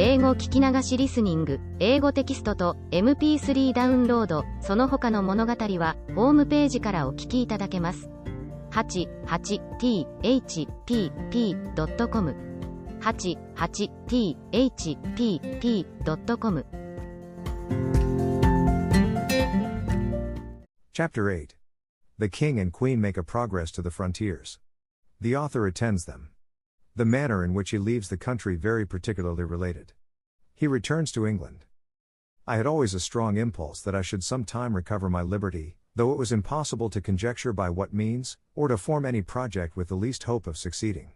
英語聞き流しリスニング、英語テキストと MP3 ダウンロード、その他の物語はホームページからお聞きいただけます。88thpp.com 88thpp.com Chapter 8. The King and Queen make a progress to the frontiers. The author attends them. The manner in which he leaves the country very particularly related. He returns to England. I had always a strong impulse that I should some time recover my liberty, though it was impossible to conjecture by what means, or to form any project with the least hope of succeeding.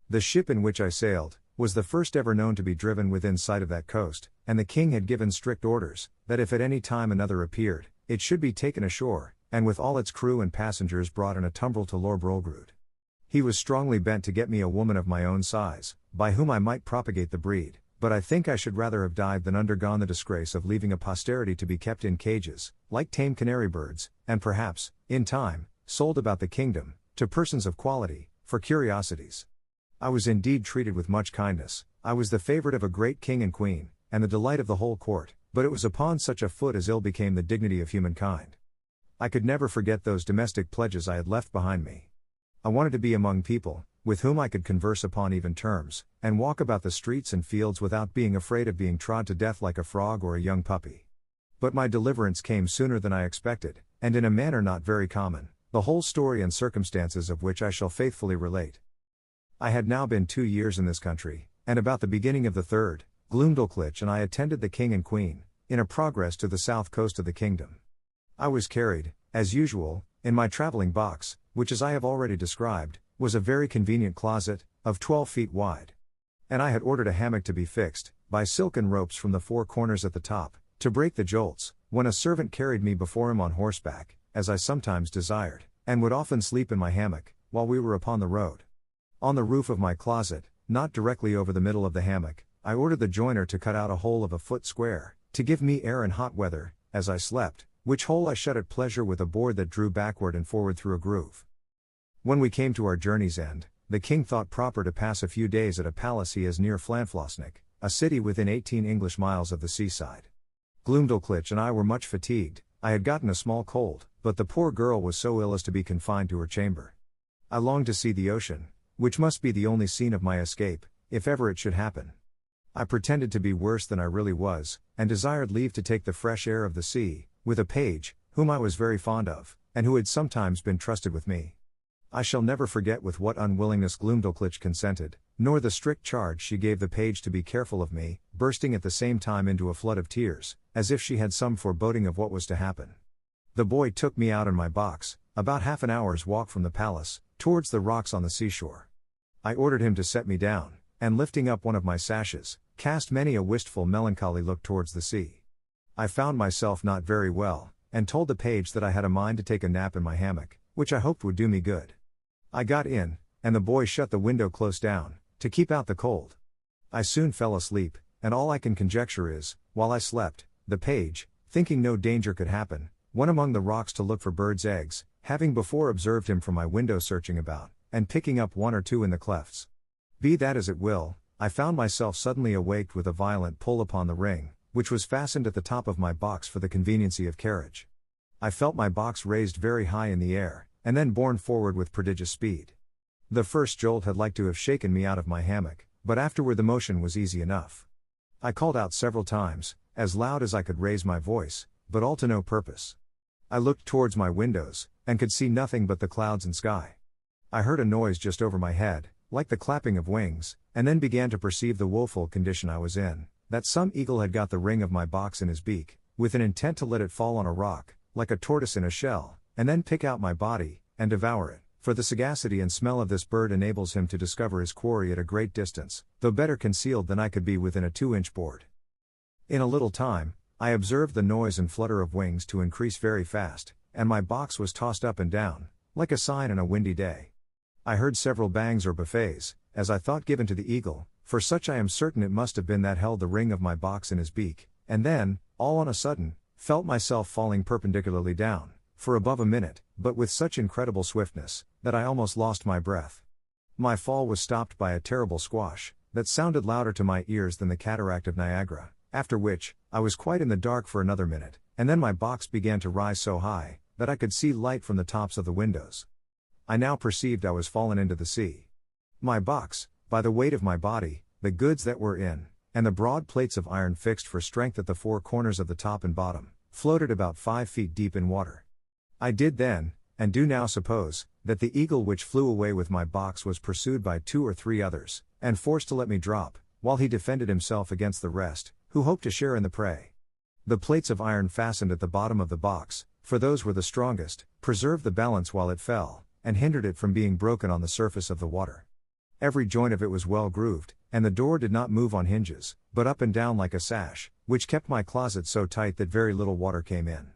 The ship in which I sailed was the first ever known to be driven within sight of that coast, and the king had given strict orders that if at any time another appeared, it should be taken ashore, and with all its crew and passengers brought in a tumbrel to Lord Brolgrud. He was strongly bent to get me a woman of my own size, by whom I might propagate the breed, but I think I should rather have died than undergone the disgrace of leaving a posterity to be kept in cages, like tame canary birds, and perhaps, in time, sold about the kingdom, to persons of quality, for curiosities. I was indeed treated with much kindness. I was the favorite of a great king and queen, and the delight of the whole court, but it was upon such a foot as ill became the dignity of humankind. I could never forget those domestic pledges I had left behind me. I wanted to be among people, with whom I could converse upon even terms, and walk about the streets and fields without being afraid of being trod to death like a frog or a young puppy. But my deliverance came sooner than I expected, and in a manner not very common, the whole story and circumstances of which I shall faithfully relate. I had now been 2 years in this country, and about the beginning of the third, Glumdalclitch and I attended the king and queen, in a progress to the south coast of the kingdom. I was carried, as usual, in my travelling box, which as I have already described, was a very convenient closet, of 12 feet wide. And I had ordered a hammock to be fixed, by silken ropes from the 4 corners at the top, to break the jolts, when a servant carried me before him on horseback, as I sometimes desired, and would often sleep in my hammock, while we were upon the road. On the roof of my closet, not directly over the middle of the hammock, I ordered the joiner to cut out a hole of a foot square, to give me air in hot weather, as I slept, which hole I shut at pleasure with a board that drew backward and forward through a groove. When we came to our journey's end, the king thought proper to pass a few days at a palace he has near Llanflosnick, a city within 18 English miles of the seaside. Glumdalclitch and I were much fatigued. I had gotten a small cold, but the poor girl was so ill as to be confined to her chamber. I longed to see the ocean, which must be the only scene of my escape, if ever it should happen. I pretended to be worse than I really was, and desired leave to take the fresh air of the sea, with a page, whom I was very fond of, and who had sometimes been trusted with me. I shall never forget with what unwillingness Glumdalclitch consented, nor the strict charge she gave the page to be careful of me, bursting at the same time into a flood of tears, as if she had some foreboding of what was to happen. The boy took me out in my box, about half an hour's walk from the palace, towards the rocks on the seashore. I ordered him to set me down, and lifting up one of my sashes, cast many a wistful melancholy look towards the sea. I found myself not very well, and told the page that I had a mind to take a nap in my hammock, which I hoped would do me good. I got in, and the boy shut the window close down, to keep out the cold. I soon fell asleep, and all I can conjecture is, while I slept, the page, thinking no danger could happen, went among the rocks to look for birds' eggs, having before observed him from my window searching about, and picking up 1 or 2 in the clefts. Be that as it will, I found myself suddenly awaked with a violent pull upon the ring, which was fastened at the top of my box for the conveniency of carriage. I felt my box raised very high in the air, and then borne forward with prodigious speed. The first jolt had like to have shaken me out of my hammock, but afterward the motion was easy enough. I called out several times, as loud as I could raise my voice, but all to no purpose. I looked towards my windows, and could see nothing but the clouds and sky. I heard a noise just over my head, like the clapping of wings, and then began to perceive the woeful condition I was in, that some eagle had got the ring of my box in his beak, with an intent to let it fall on a rock, like a tortoise in a shell, and then pick out my body, and devour it, for the sagacity and smell of this bird enables him to discover his quarry at a great distance, though better concealed than I could be within a 2-inch board. In a little time, I observed the noise and flutter of wings to increase very fast, and my box was tossed up and down, like a sign on a windy day. I heard several bangs or buffets, as I thought given to the eagle, for such I am certain it must have been that held the ring of my box in his beak, and then, all on a sudden, felt myself falling perpendicularly down, for above a minute, but with such incredible swiftness, that I almost lost my breath. My fall was stopped by a terrible squash, that sounded louder to my ears than the cataract of Niagara, after which, I was quite in the dark for another minute, and then my box began to rise so high, that I could see light from the tops of the windows. I now perceived I was fallen into the sea. My box, by the weight of my body, the goods that were in, and the broad plates of iron fixed for strength at the four corners of the top and bottom, floated about 5 feet deep in water. I did then, and do now suppose, that the eagle which flew away with my box was pursued by 2 or 3 others, and forced to let me drop, while he defended himself against the rest, who hoped to share in the prey. The plates of iron fastened at the bottom of the box, for those were the strongest, preserved the balance while it fell, and hindered it from being broken on the surface of the water. Every joint of it was well grooved, and the door did not move on hinges, but up and down like a sash, which kept my closet so tight that very little water came in.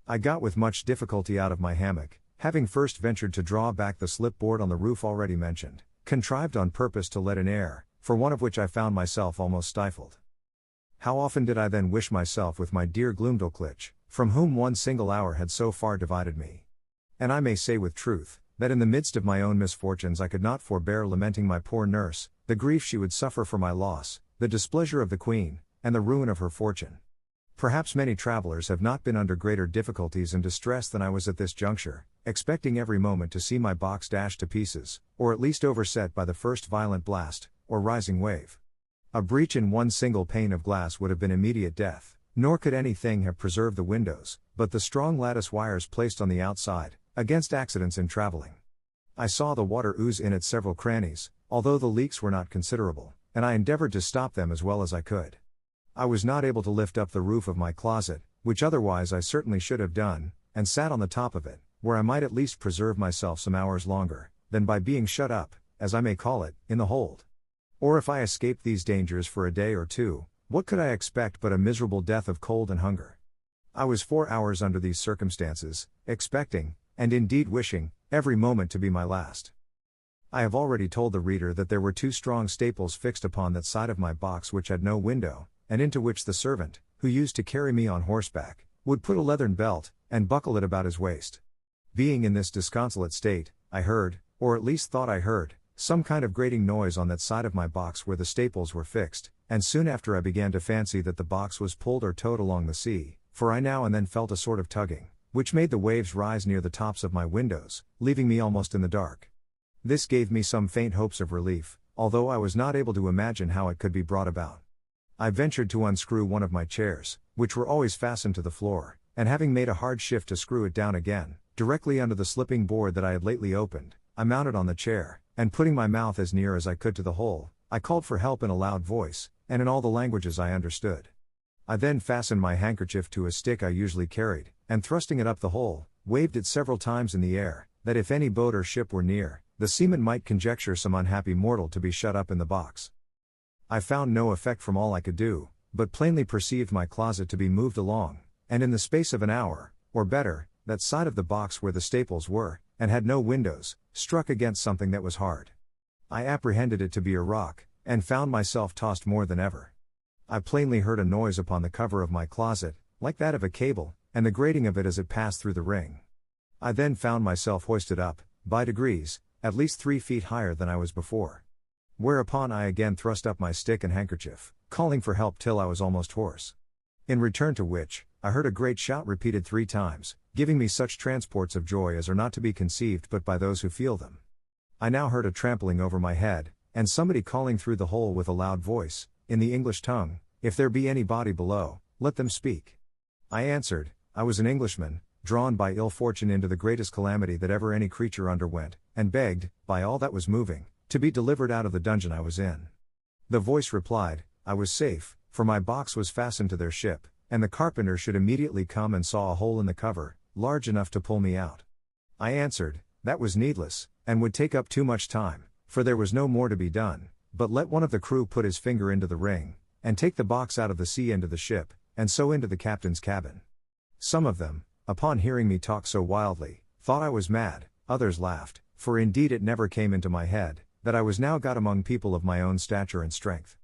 I got with much difficulty out of my hammock, having first ventured to draw back the slip board on the roof already mentioned, contrived on purpose to let in air, for want of which I found myself almost stifled. How often did I then wish myself with my dear Gloomdalclitch, from whom one single hour had so far divided me. And I may say with truth, that in the midst of my own misfortunes I could not forbear lamenting my poor nurse, the grief she would suffer for my loss, the displeasure of the Queen, and the ruin of her fortune. Perhaps many travelers have not been under greater difficulties and distress than I was at this juncture, expecting every moment to see my box dashed to pieces, or at least overset by the first violent blast, or rising wave. A breach in one single pane of glass would have been immediate death, nor could anything have preserved the windows, but the strong lattice wires placed on the outside, against accidents in traveling. I saw the water ooze in at several crannies, although the leaks were not considerable, and I endeavored to stop them as well as I could. I was not able to lift up the roof of my closet, which otherwise I certainly should have done, and sat on the top of it, where I might at least preserve myself some hours longer, than by being shut up, as I may call it, in the hold. Or if I escaped these dangers for a day or two, what could I expect but a miserable death of cold and hunger? I was 4 hours under these circumstances, expecting, and indeed wishing, every moment to be my last. I have already told the reader that there were 2 strong staples fixed upon that side of my box which had no window, and into which the servant, who used to carry me on horseback, would put a leathern belt, and buckle it about his waist. Being in this disconsolate state, I heard, or at least thought I heard, some kind of grating noise on that side of my box where the staples were fixed, and soon after I began to fancy that the box was pulled or towed along the sea, for I now and then felt a sort of tugging, which made the waves rise near the tops of my windows, leaving me almost in the dark. This gave me some faint hopes of relief, although I was not able to imagine how it could be brought about. I ventured to unscrew one of my chairs, which were always fastened to the floor, and having made a hard shift to screw it down again, directly under the slipping board that I had lately opened, I mounted on the chair, and putting my mouth as near as I could to the hole, I called for help in a loud voice, and in all the languages I understood. I then fastened my handkerchief to a stick I usually carried, and thrusting it up the hole, waved it several times in the air, that if any boat or ship were near, the seamen might conjecture some unhappy mortal to be shut up in the box. I found no effect from all I could do, but plainly perceived my closet to be moved along, and in the space of an hour, or better, that side of the box where the staples were, and had no windows, struck against something that was hard. I apprehended it to be a rock, and found myself tossed more than ever. I plainly heard a noise upon the cover of my closet, like that of a cable, and the grating of it as it passed through the ring. I then found myself hoisted up, by degrees, at least 3 feet higher than I was before. Whereupon I again thrust up my stick and handkerchief, calling for help till I was almost hoarse. In return to which, I heard a great shout repeated 3 times, giving me such transports of joy as are not to be conceived but by those who feel them. I now heard a trampling over my head, and somebody calling through the hole with a loud voice, in the English tongue, "If there be anybody below, let them speak." I answered, I was an Englishman, drawn by ill fortune into the greatest calamity that ever any creature underwent, and begged, by all that was moving, to be delivered out of the dungeon I was in. The voice replied, I was safe, for my box was fastened to their ship, and the carpenter should immediately come and saw a hole in the cover, large enough to pull me out. I answered, that was needless, and would take up too much time, for there was no more to be done, but let one of the crew put his finger into the ring, and take the box out of the sea into the ship, and so into the captain's cabin. Some of them, upon hearing me talk so wildly, thought I was mad, others laughed, for indeed it never came into my head, that I was now got among people of my own stature and strength.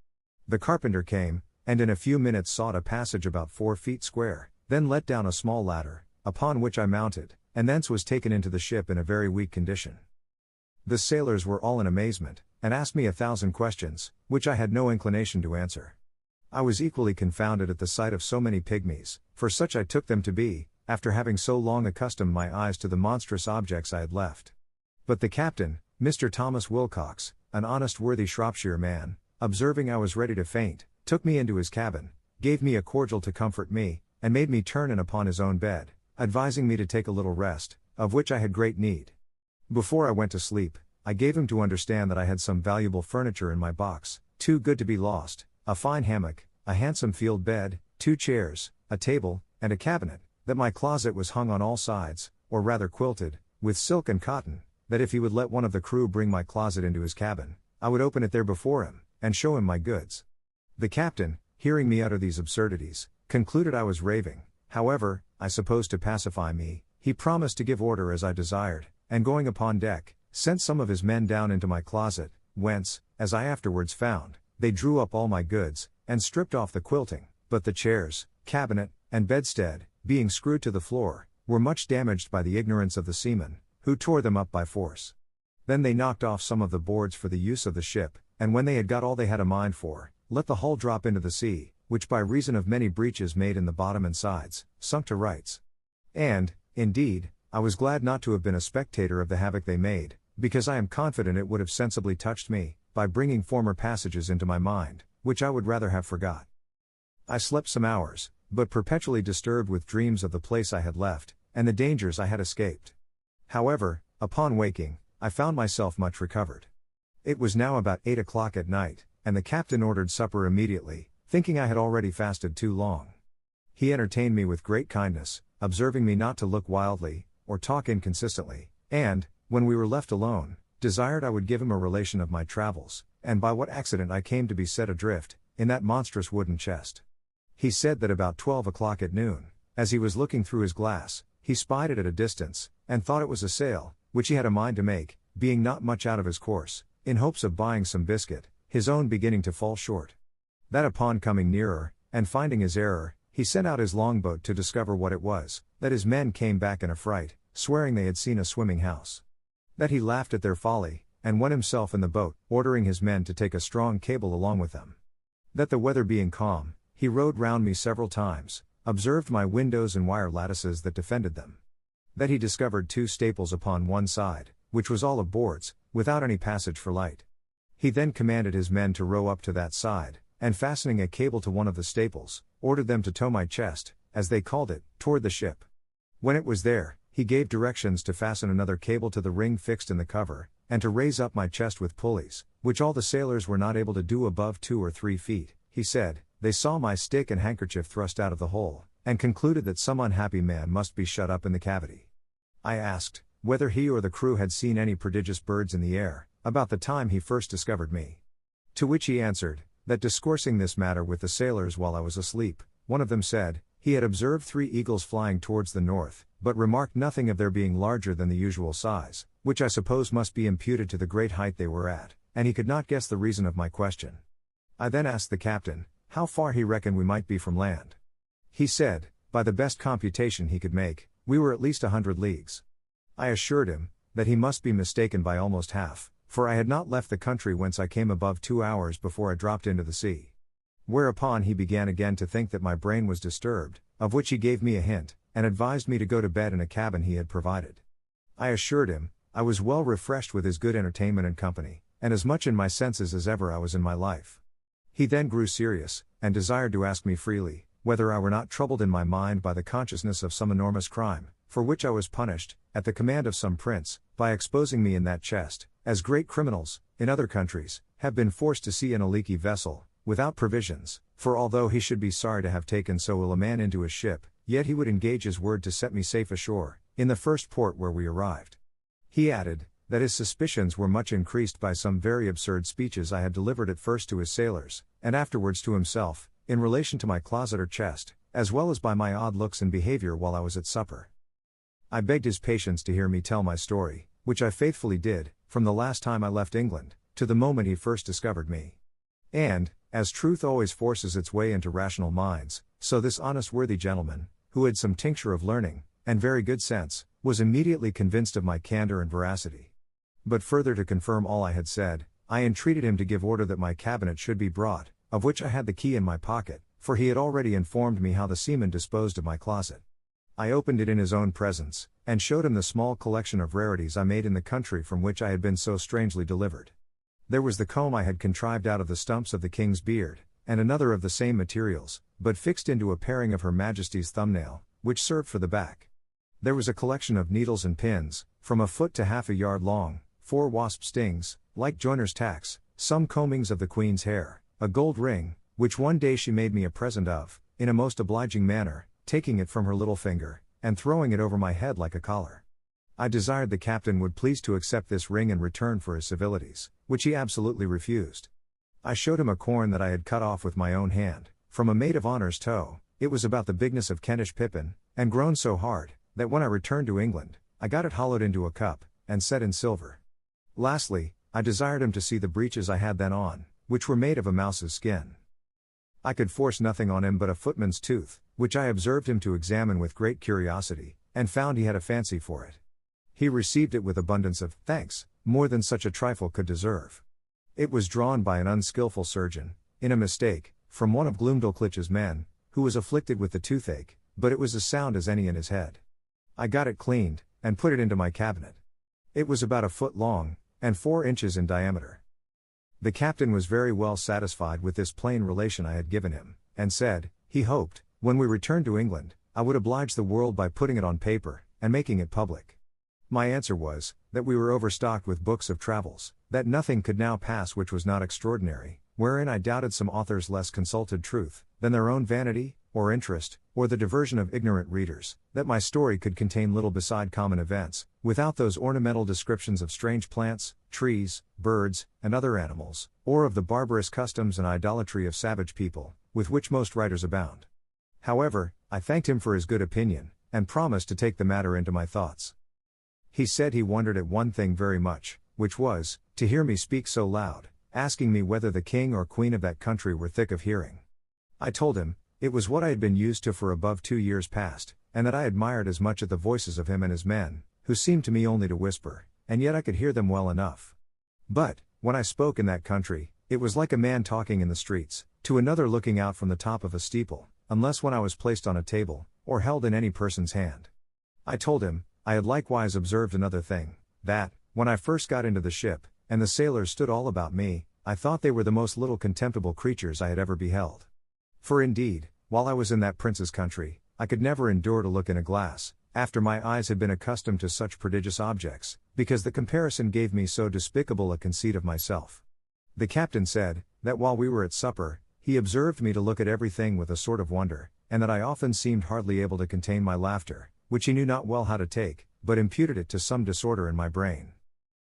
The carpenter came, and in a few minutes sought a passage about 4 feet square, then let down a small ladder, upon which I mounted, and thence was taken into the ship in a very weak condition. The sailors were all in amazement, and asked me 1,000 questions, which I had no inclination to answer. I was equally confounded at the sight of so many pygmies, for such I took them to be, after having so long accustomed my eyes to the monstrous objects I had left. But the captain, Mr. Thomas Wilcox, an honest worthy Shropshire man, observing I was ready to faint, took me into his cabin, gave me a cordial to comfort me, and made me turn in upon his own bed, advising me to take a little rest, of which I had great need. Before I went to sleep, I gave him to understand that I had some valuable furniture in my box, too good to be lost, a fine hammock, a handsome field bed, 2 chairs, a table, and a cabinet, that my closet was hung on all sides, or rather quilted, with silk and cotton, that if he would let one of the crew bring my closet into his cabin, I would open it there before him, and show him my goods. The captain, hearing me utter these absurdities, concluded I was raving. However, I suppose to pacify me, he promised to give order as I desired, and going upon deck, sent some of his men down into my closet, whence, as I afterwards found, they drew up all my goods, and stripped off the quilting, but the chairs, cabinet, and bedstead, being screwed to the floor, were much damaged by the ignorance of the seamen, who tore them up by force. Then they knocked off some of the boards for the use of the ship, and when they had got all they had a mind for, let the hull drop into the sea, which by reason of many breaches made in the bottom and sides, sunk to rights. And, indeed, I was glad not to have been a spectator of the havoc they made, because I am confident it would have sensibly touched me, by bringing former passages into my mind, which I would rather have forgot. I slept some hours, but perpetually disturbed with dreams of the place I had left, and the dangers I had escaped. However, upon waking, I found myself much recovered. It was now about 8 o'clock at night, and the captain ordered supper immediately, thinking I had already fasted too long. He entertained me with great kindness, observing me not to look wildly, or talk inconsistently, and, when we were left alone, desired I would give him a relation of my travels, and by what accident I came to be set adrift, in that monstrous wooden chest. He said that about 12 o'clock at noon, as he was looking through his glass, he spied it at a distance, and thought it was a sail, which he had a mind to make, being not much out of his course, in hopes of buying some biscuit, his own beginning to fall short. That upon coming nearer, and finding his error, he sent out his longboat to discover what it was, that his men came back in a fright, swearing they had seen a swimming house. That he laughed at their folly, and went himself in the boat, ordering his men to take a strong cable along with them. That the weather being calm, he rowed round me several times, observed my windows and wire lattices that defended them. That he discovered 2 staples upon one side, which was all of boards, without any passage for light. He then commanded his men to row up to that side, and fastening a cable to one of the staples, ordered them to tow my chest, as they called it, toward the ship. When it was there, he gave directions to fasten another cable to the ring fixed in the cover, and to raise up my chest with pulleys, which all the sailors were not able to do above 2 or 3 feet, he said. They saw my stick and handkerchief thrust out of the hole, and concluded that some unhappy man must be shut up in the cavity. I asked whether he or the crew had seen any prodigious birds in the air, about the time he first discovered me. To which he answered, that discoursing this matter with the sailors while I was asleep, one of them said, he had observed 3 eagles flying towards the north, but remarked nothing of their being larger than the usual size, which I suppose must be imputed to the great height they were at, and he could not guess the reason of my question. I then asked the captain, how far he reckoned we might be from land. He said, by the best computation he could make, we were at least 100 leagues. I assured him, that he must be mistaken by almost half, for I had not left the country whence I came above 2 hours before I dropped into the sea. Whereupon he began again to think that my brain was disturbed, of which he gave me a hint, and advised me to go to bed in a cabin he had provided. I assured him, I was well refreshed with his good entertainment and company, and as much in my senses as ever I was in my life. He then grew serious, and desired to ask me freely, whether I were not troubled in my mind by the consciousness of some enormous crime, for which I was punished, at the command of some prince, by exposing me in that chest, as great criminals, in other countries, have been forced to sea in a leaky vessel, without provisions, for although he should be sorry to have taken so ill a man into his ship, yet he would engage his word to set me safe ashore, in the first port where we arrived. He added, that his suspicions were much increased by some very absurd speeches I had delivered at first to his sailors, and afterwards to himself, in relation to my closet or chest, as well as by my odd looks and behavior while I was at supper. I begged his patience to hear me tell my story, which I faithfully did, from the last time I left England, to the moment he first discovered me. And, as truth always forces its way into rational minds, so this honest worthy gentleman, who had some tincture of learning, and very good sense, was immediately convinced of my candor and veracity. But further to confirm all I had said, I entreated him to give order that my cabinet should be brought, of which I had the key in my pocket, for he had already informed me how the seaman disposed of my closet. I opened it in his own presence, and showed him the small collection of rarities I made in the country from which I had been so strangely delivered. There was the comb I had contrived out of the stumps of the king's beard, and another of the same materials, but fixed into a paring of Her Majesty's thumbnail, which served for the back. There was a collection of needles and pins, from a foot to half a yard long, 4 wasp stings, like joiner's tacks, some combings of the Queen's hair, a gold ring, which one day she made me a present of, in a most obliging manner, taking it from her little finger, and throwing it over my head like a collar. I desired the captain would please to accept this ring in return for his civilities, which he absolutely refused. I showed him a corn that I had cut off with my own hand, from a maid of honor's toe. It was about the bigness of Kentish pippin, and grown so hard, that when I returned to England, I got it hollowed into a cup, and set in silver. Lastly, I desired him to see the breeches I had then on, which were made of a mouse's skin. I could force nothing on him but a footman's tooth, which I observed him to examine with great curiosity, and found he had a fancy for it. He received it with abundance of thanks, more than such a trifle could deserve. It was drawn by an unskilful surgeon, in a mistake, from one of Glumdalclitch's men, who was afflicted with the toothache, but it was as sound as any in his head. I got it cleaned, and put it into my cabinet. It was about a foot long, and 4 inches in diameter. The captain was very well satisfied with this plain relation I had given him, and said, he hoped, when we returned to England, I would oblige the world by putting it on paper, and making it public. My answer was, that we were overstocked with books of travels, that nothing could now pass which was not extraordinary, wherein I doubted some authors less consulted truth, than their own vanity, or interest, or the diversion of ignorant readers, that my story could contain little beside common events, without those ornamental descriptions of strange plants, trees, birds, and other animals, or of the barbarous customs and idolatry of savage people, with which most writers abound. However, I thanked him for his good opinion, and promised to take the matter into my thoughts. He said he wondered at one thing very much, which was, to hear me speak so loud, asking me whether the king or queen of that country were thick of hearing. I told him, it was what I had been used to for above 2 years past, and that I admired as much at the voices of him and his men, who seemed to me only to whisper, and yet I could hear them well enough. But, when I spoke in that country, it was like a man talking in the streets, to another looking out from the top of a steeple, unless when I was placed on a table, or held in any person's hand. I told him, I had likewise observed another thing, that, when I first got into the ship, and the sailors stood all about me, I thought they were the most little contemptible creatures I had ever beheld. For indeed, while I was in that prince's country, I could never endure to look in a glass, after my eyes had been accustomed to such prodigious objects, because the comparison gave me so despicable a conceit of myself. The captain said, that while we were at supper, he observed me to look at everything with a sort of wonder, and that I often seemed hardly able to contain my laughter, which he knew not well how to take, but imputed it to some disorder in my brain.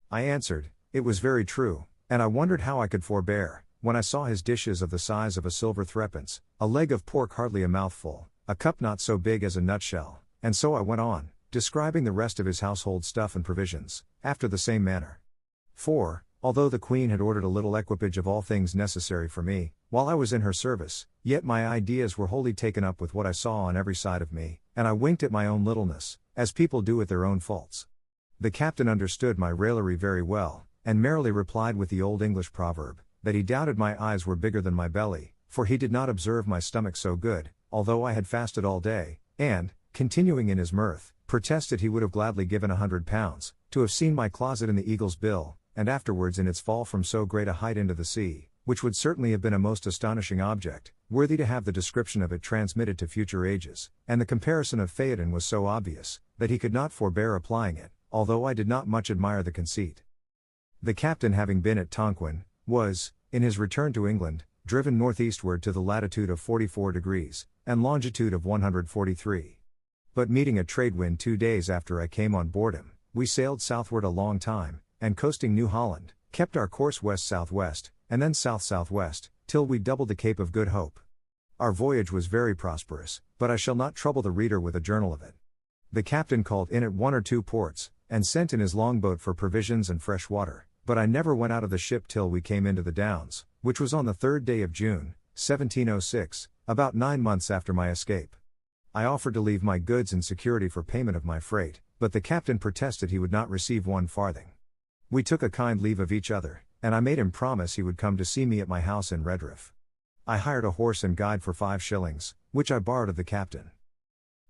I answered, it was very true, and I wondered how I could forbear, when I saw his dishes of the size of a silver threepence, a leg of pork hardly a mouthful, a cup not so big as a nutshell, and so I went on, describing the rest of his household stuff and provisions, after the same manner. For, although the Queen had ordered a little equipage of all things necessary for me, while I was in her service, yet my ideas were wholly taken up with what I saw on every side of me, and I winked at my own littleness, as people do at their own faults. The captain understood my raillery very well, and merrily replied with the old English proverb, that he doubted my eyes were bigger than my belly, for he did not observe my stomach so good, although I had fasted all day, and, continuing in his mirth, protested he would have gladly given £100, to have seen my closet in the Eagle's Bill, and afterwards in its fall from so great a height into the sea, which would certainly have been a most astonishing object, worthy to have the description of it transmitted to future ages, and the comparison of Phaeton was so obvious, that he could not forbear applying it, although I did not much admire the conceit. The captain, having been at Tonquin, was, in his return to England, driven northeastward to the latitude of 44 degrees, and longitude of 143. But meeting a trade wind 2 days after I came on board him, we sailed southward a long time, and coasting New Holland, kept our course west-southwest, and then south-southwest, till we doubled the Cape of Good Hope. Our voyage was very prosperous, but I shall not trouble the reader with a journal of it. The captain called in at 1 or 2 ports, and sent in his longboat for provisions and fresh water, but I never went out of the ship till we came into the Downs, which was on the 3rd day of June, 1706, about 9 months after my escape. I offered to leave my goods in security for payment of my freight, but the captain protested he would not receive 1 farthing. We took a kind leave of each other, and I made him promise he would come to see me at my house in Redriff. I hired a horse and guide for 5 shillings, which I borrowed of the captain.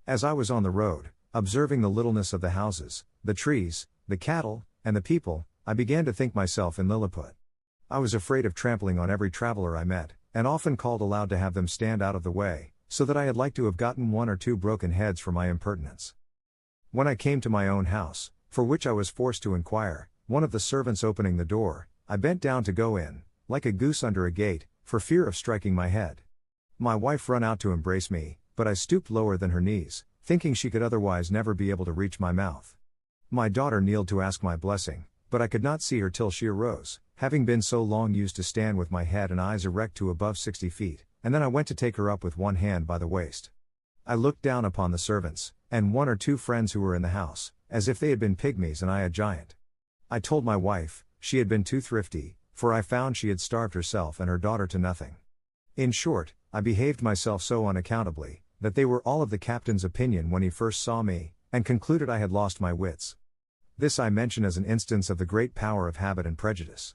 As I was on the road, observing the littleness of the houses, the trees, the cattle, and the people, I began to think myself in Lilliput. I was afraid of trampling on every traveler I met, and often called aloud to have them stand out of the way, so that I had like to have gotten 1 or 2 broken heads for my impertinence. When I came to my own house, for which I was forced to inquire, one of the servants opening the door, I bent down to go in, like a goose under a gate, for fear of striking my head. My wife ran out to embrace me, but I stooped lower than her knees, thinking she could otherwise never be able to reach my mouth. My daughter kneeled to ask my blessing, but I could not see her till she arose, having been so long used to stand with my head and eyes erect to above 60 feet, and then I went to take her up with one hand by the waist. I looked down upon the servants, and 1 or 2 friends who were in the house, as if they had been pygmies and I a giant. I told my wife, she had been too thrifty, for I found she had starved herself and her daughter to nothing. In short, I behaved myself so unaccountably, that they were all of the captain's opinion when he first saw me, and concluded I had lost my wits. This I mention as an instance of the great power of habit and prejudice.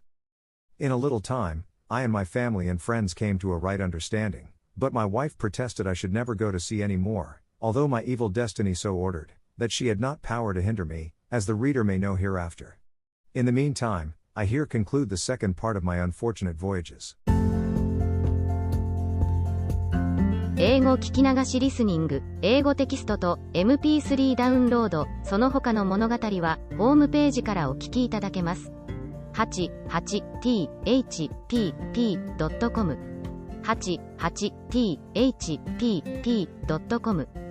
In a little time, I and my family and friends came to a right understanding, but my wife protested I should never go to sea any more, although my evil destiny so ordered, that she had not power to hinder me, as the reader may know hereafter. In the meantime, I here conclude the second part of my unfortunate voyages. 英語聞き流しリスニング、英語テキストと MP3 ダウンロード、その他の物語は、ホームページからお聞きいただけます。88thpp.com 88thpp.com